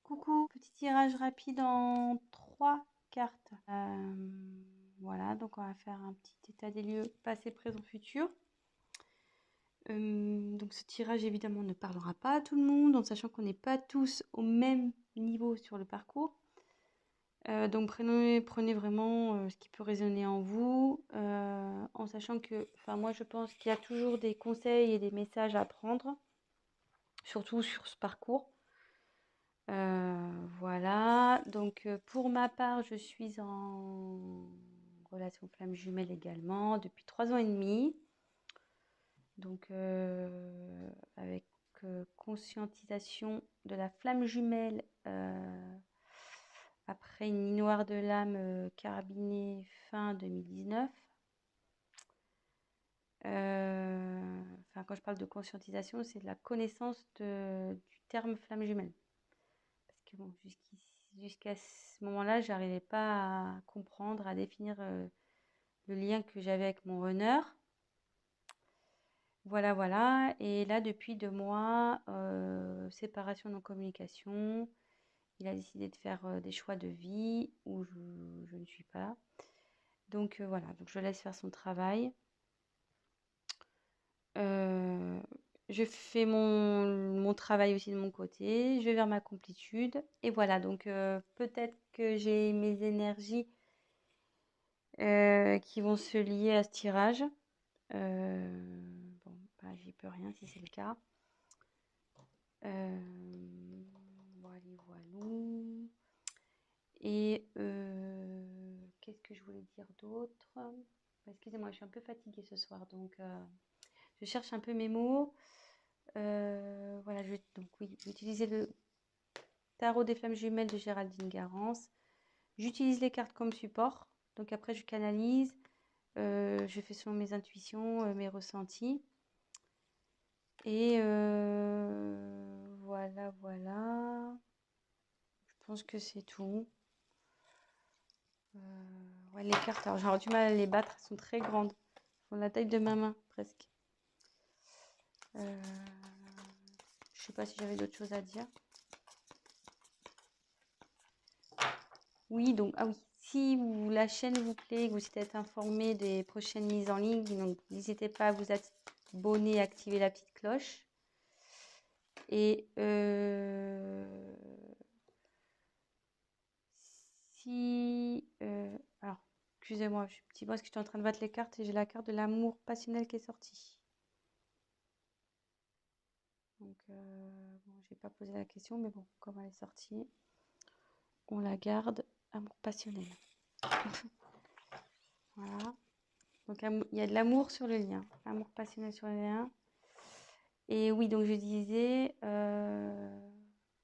Coucou, petit tirage rapide en 3 cartes. Voilà, donc on va faire un petit état des lieux passé, présent, futur. Donc ce tirage évidemment ne parlera pas à tout le monde, en sachant qu'on n'est pas tous au même niveau sur le parcours. Donc prenez vraiment ce qui peut résonner en vous, en sachant que, moi je pense qu'il y a toujours des conseils et des messages à prendre, surtout sur ce parcours. Voilà, donc pour ma part, je suis en relation flamme jumelle également depuis 3 ans et demi. Donc avec conscientisation de la flamme jumelle après une nuit noire de l'âme carabinée fin 2019. Quand je parle de conscientisation, c'est de la connaissance du terme flamme jumelle. Parce que bon, jusqu'à ce moment-là, j'arrivais pas à comprendre, à définir le lien que j'avais avec mon runner. Voilà, voilà. Et là, depuis 2 mois, séparation non-communication. Il a décidé de faire des choix de vie où je ne suis pas. Donc voilà, donc je laisse faire son travail. Je fais mon travail aussi de mon côté. Je vais vers ma complétude. Et voilà, donc peut-être que j'ai mes énergies qui vont se lier à ce tirage. Bon, j'y peux rien si c'est le cas. Voilà, voilà. Et qu'est-ce que je voulais dire d'autre? Excusez-moi, je suis un peu fatiguée ce soir, donc je cherche un peu mes mots. Voilà, je vais utiliser le tarot des flammes jumelles de Géraldine Garance. J'utilise les cartes comme support. Donc après, je canalise. Je fais selon mes intuitions, mes ressentis. Et voilà, voilà. Je pense que c'est tout. Ouais, les cartes, alors j'aurais du mal à les battre. Elles sont très grandes. Elles font la taille de ma main, presque. Je sais pas si j'avais d'autres choses à dire. Oui, donc, ah oui, si la chaîne vous plaît, que vous êtes informé des prochaines mises en ligne, donc n'hésitez pas à vous abonner et activer la petite cloche. Et alors, excusez-moi, je suis petit peu parce que j'étais en train de battre les cartes et j'ai la carte de l'amour passionnel qui est sortie. Donc, bon, j'ai pas posé la question, mais bon, comme elle est sortie, on la garde. Amour passionnel. Voilà. Donc, il y a de l'amour sur le lien. Amour passionnel sur le lien. Et oui, donc je disais,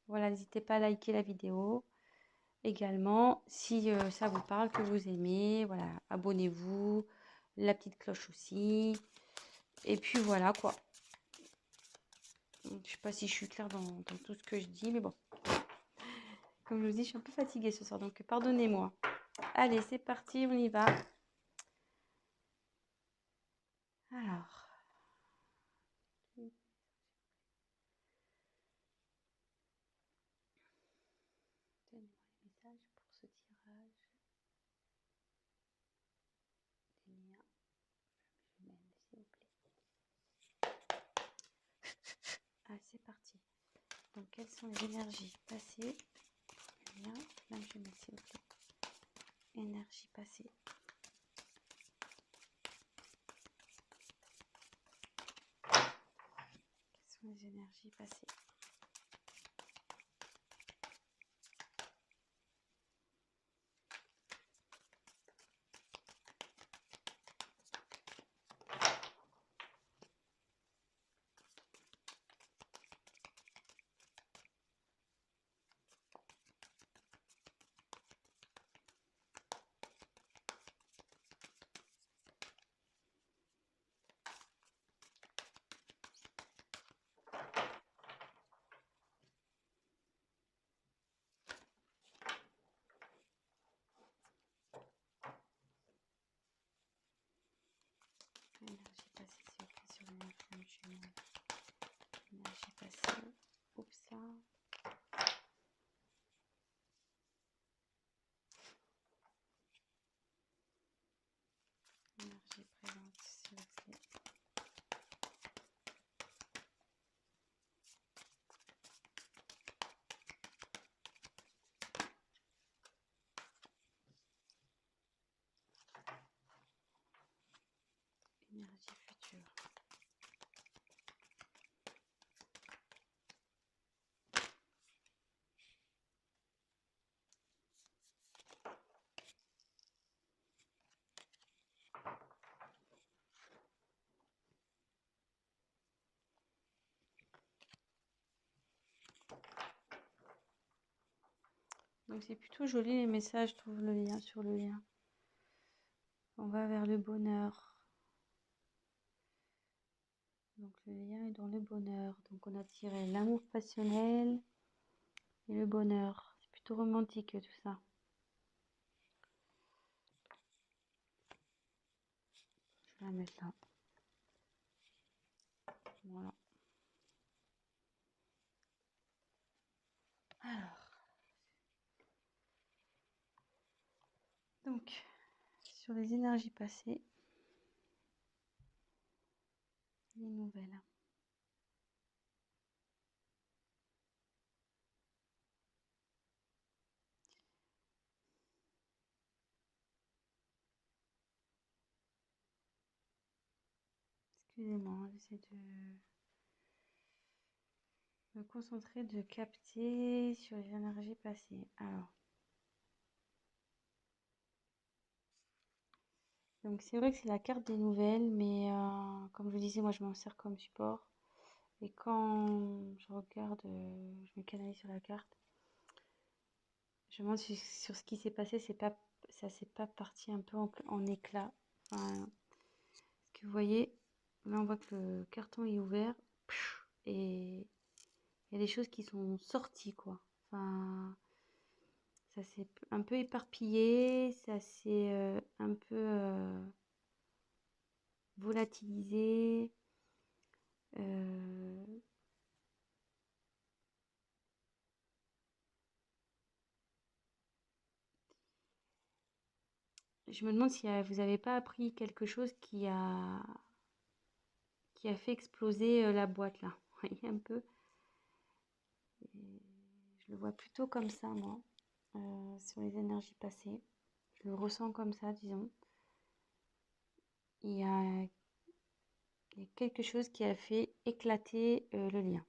voilà, n'hésitez pas à liker la vidéo. Également, si ça vous parle, que vous aimez, voilà, abonnez-vous, la petite cloche aussi. Et puis voilà quoi. Je sais pas si je suis claire dans tout ce que je dis, mais bon. Comme je vous dis, je suis un peu fatiguée ce soir, donc pardonnez-moi. Allez, c'est parti, on y va. Alors. Donnez-moi les messages pour ce tirage. Les liens. Jumelles, s'il vous plaît. Ah, c'est parti. Donc, quelles sont les énergies passées? Lien, flamme jumelle, s'il vous plaît. Énergie passée. Quelles sont les énergies passées? Donc c'est plutôt joli les messages, je trouve, le lien sur le lien. On va vers le bonheur. Donc le lien est dans le bonheur. Donc on a tiré l'amour passionnel et le bonheur. C'est plutôt romantique tout ça. Je vais la mettre là. Voilà. Alors, donc, sur les énergies passées, les nouvelles. Excusez-moi, j'essaie de me concentrer, de capter sur les énergies passées. Alors, donc c'est vrai que c'est la carte des nouvelles, mais comme je vous disais, moi je m'en sers comme support. Et quand je regarde, je me canalise sur la carte, je me demande sur ce qui s'est passé, ça s'est pas parti un peu en éclats. Enfin, ce que vous voyez, là on voit que le carton est ouvert et il y a des choses qui sont sorties, quoi. Enfin, ça s'est un peu éparpillé, ça s'est un peu volatilisé. euh, je me demande si vous n'avez pas appris quelque chose qui a fait exploser la boîte là. Vous voyez un peu. Et je le vois plutôt comme ça, moi, sur les énergies passées. Je le ressens comme ça, disons. Il y a, il y a quelque chose qui a fait éclater le lien.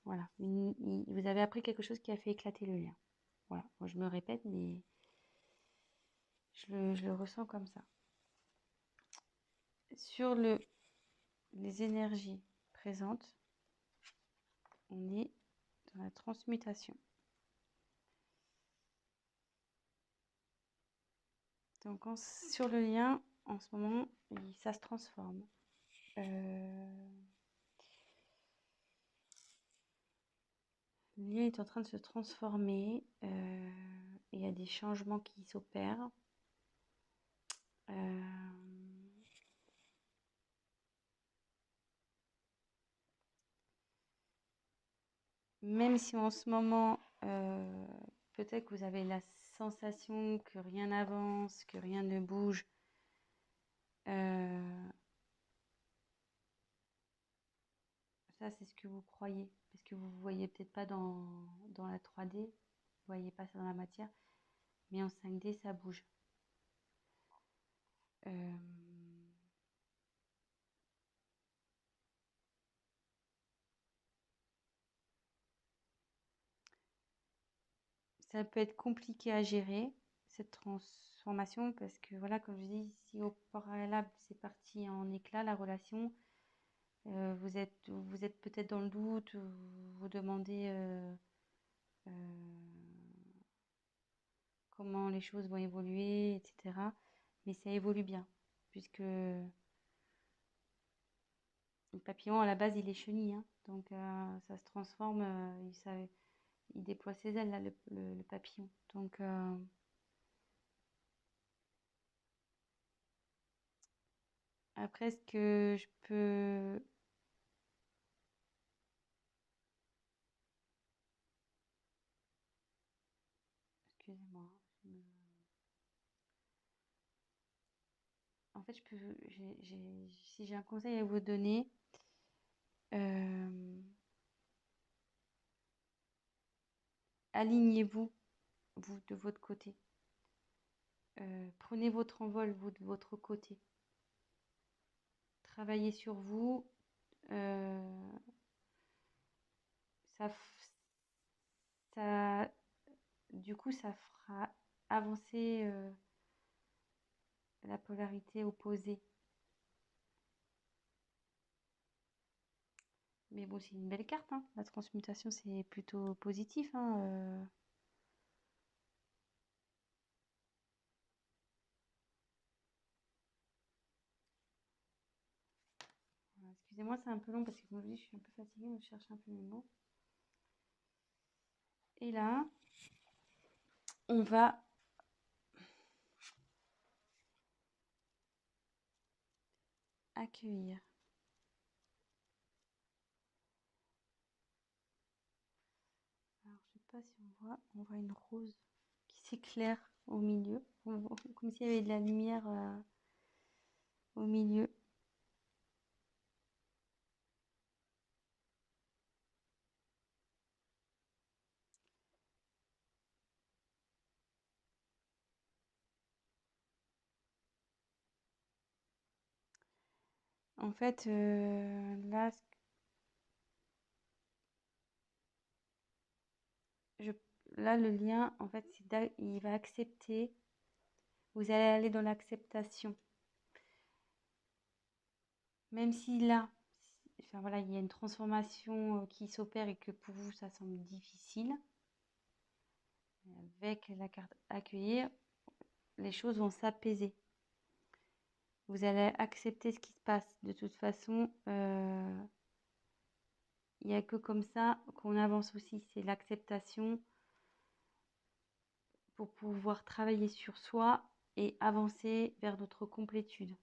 Voilà. Vous avez appris quelque chose qui a fait éclater le lien. Voilà. Moi, je me répète, mais je le ressens comme ça. Sur les énergies présentes, on est dans la transmutation. Donc sur le lien, en ce moment, ça se transforme. Le lien est en train de se transformer. Il y a des changements qui s'opèrent. Même si en ce moment, peut-être que vous avez la sensation que rien n'avance, que rien ne bouge. Ça, c'est ce que vous croyez. Parce que vous ne voyez peut-être pas dans la 3D. Vous ne voyez pas ça dans la matière. Mais en 5D, ça bouge. Euh, Ça peut être compliqué à gérer, cette transformation, parce que voilà, comme je dis, si au préalable c'est parti en éclat, la relation, vous êtes peut-être dans le doute, vous vous demandez euh, comment les choses vont évoluer, etc. Mais ça évolue bien, puisque le papillon, à la base, il est chenille, hein, donc ça se transforme, il déploie ses ailes, là, le papillon. Donc, après, ce que je peux... Excusez-moi. En fait, si j'ai un conseil à vous donner, euh, alignez-vous, vous, de votre côté. Prenez votre envol, vous, de votre côté. Travaillez sur vous. euh, ça, ça, du coup, ça fera avancer la polarité opposée. Mais bon, c'est une belle carte, hein. La transmutation, c'est plutôt positif, hein. Excusez-moi, c'est un peu long parce que comme je vous dis, je suis un peu fatiguée, mais je cherche un peu mes mots. Et là, on va accueillir. Alors, je sais pas si on voit une rose qui s'éclaire au milieu, comme s'il y avait de la lumière au milieu. En fait, là, je, là, le lien, en fait, il va accepter. Vous allez aller dans l'acceptation. Même si là, enfin voilà, il y a une transformation qui s'opère et que pour vous, ça semble difficile, avec la carte accueillir, les choses vont s'apaiser. Vous allez accepter ce qui se passe. De toute façon, il n'y a que comme ça qu'on avance aussi. C'est l'acceptation pour pouvoir travailler sur soi et avancer vers notre complétude.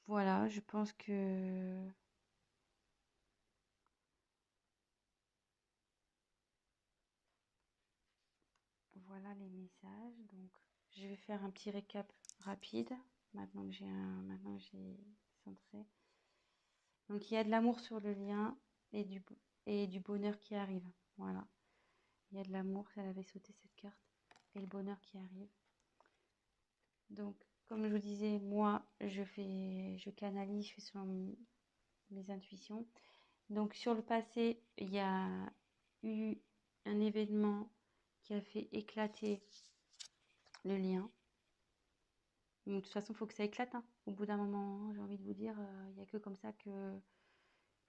Voilà, je pense que voilà les messages. Donc, je vais faire un petit récap rapide. Maintenant que j'ai centré. Donc, il y a de l'amour sur le lien et du bonheur qui arrive. Voilà. Il y a de l'amour, elle avait sauté cette carte. Et le bonheur qui arrive. Donc, comme je vous disais, moi, je canalise, je fais selon mes intuitions. Donc, sur le passé, il y a eu un événement qui a fait éclater le lien. Donc, de toute façon, il faut que ça éclate. Hein. Au bout d'un moment, j'ai envie de vous dire, il n'y a que comme ça que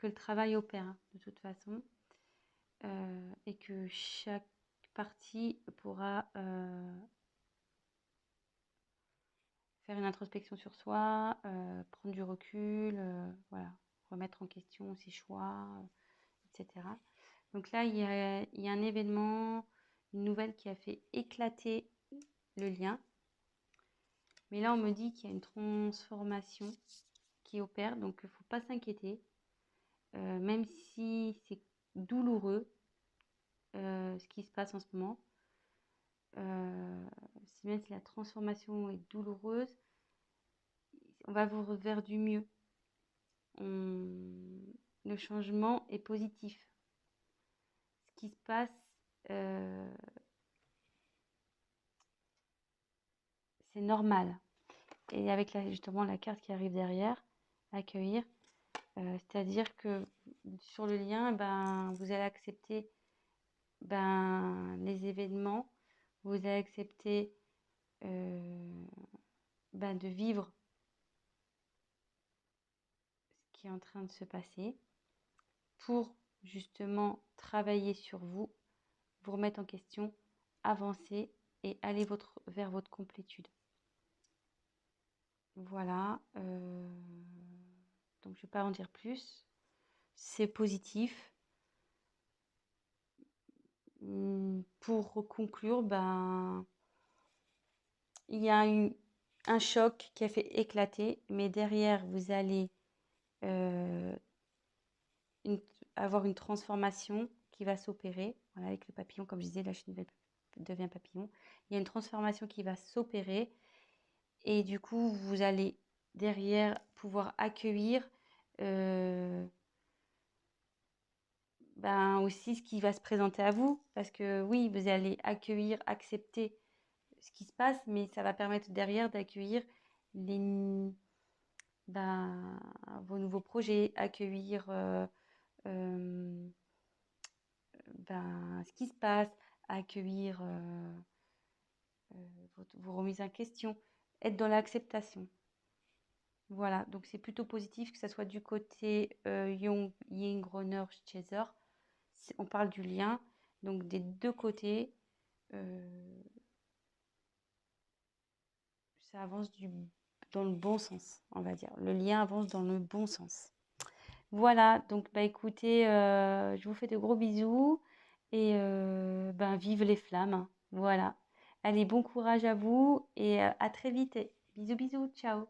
le travail opère, hein, de toute façon. Et que chaque partie pourra faire une introspection sur soi, prendre du recul, voilà, remettre en question ses choix, etc. Donc là, il y a un événement, une nouvelle qui a fait éclater le lien. Mais là, on me dit qu'il y a une transformation qui opère, donc il ne faut pas s'inquiéter. Même si c'est douloureux, ce qui se passe en ce moment, même si la transformation est douloureuse, on va vous vers du mieux. Le changement est positif. Ce qui se passe, euh, c'est normal. Et avec justement la carte qui arrive derrière, accueillir, c'est-à-dire que sur le lien, ben, vous allez accepter les événements, vous allez accepter de vivre ce qui est en train de se passer pour justement travailler sur vous, vous remettre en question, avancer et aller vers votre complétude. Voilà. Donc je ne vais pas en dire plus. C'est positif. Pour conclure, il y a eu un choc qui a fait éclater, mais derrière, vous allez avoir une transformation qui va s'opérer. Voilà, avec le papillon, comme je disais, la chenille devient papillon. Il y a une transformation qui va s'opérer et du coup, vous allez derrière pouvoir accueillir aussi ce qui va se présenter à vous. Parce que oui, vous allez accueillir, accepter ce qui se passe, mais ça va permettre derrière d'accueillir les, vos nouveaux projets, accueillir ce qui se passe, accueillir vos remises en question, être dans l'acceptation. Voilà, donc c'est plutôt positif que ça soit du côté Jung, Ying, Groner, Chaser. On parle du lien, donc des deux côtés. ça avance dans le bon sens, on va dire. Le lien avance dans le bon sens. Voilà, donc bah écoutez, je vous fais de gros bisous et ben vive les flammes. Voilà. Allez, bon courage à vous et à très vite. Bisous, bisous, ciao.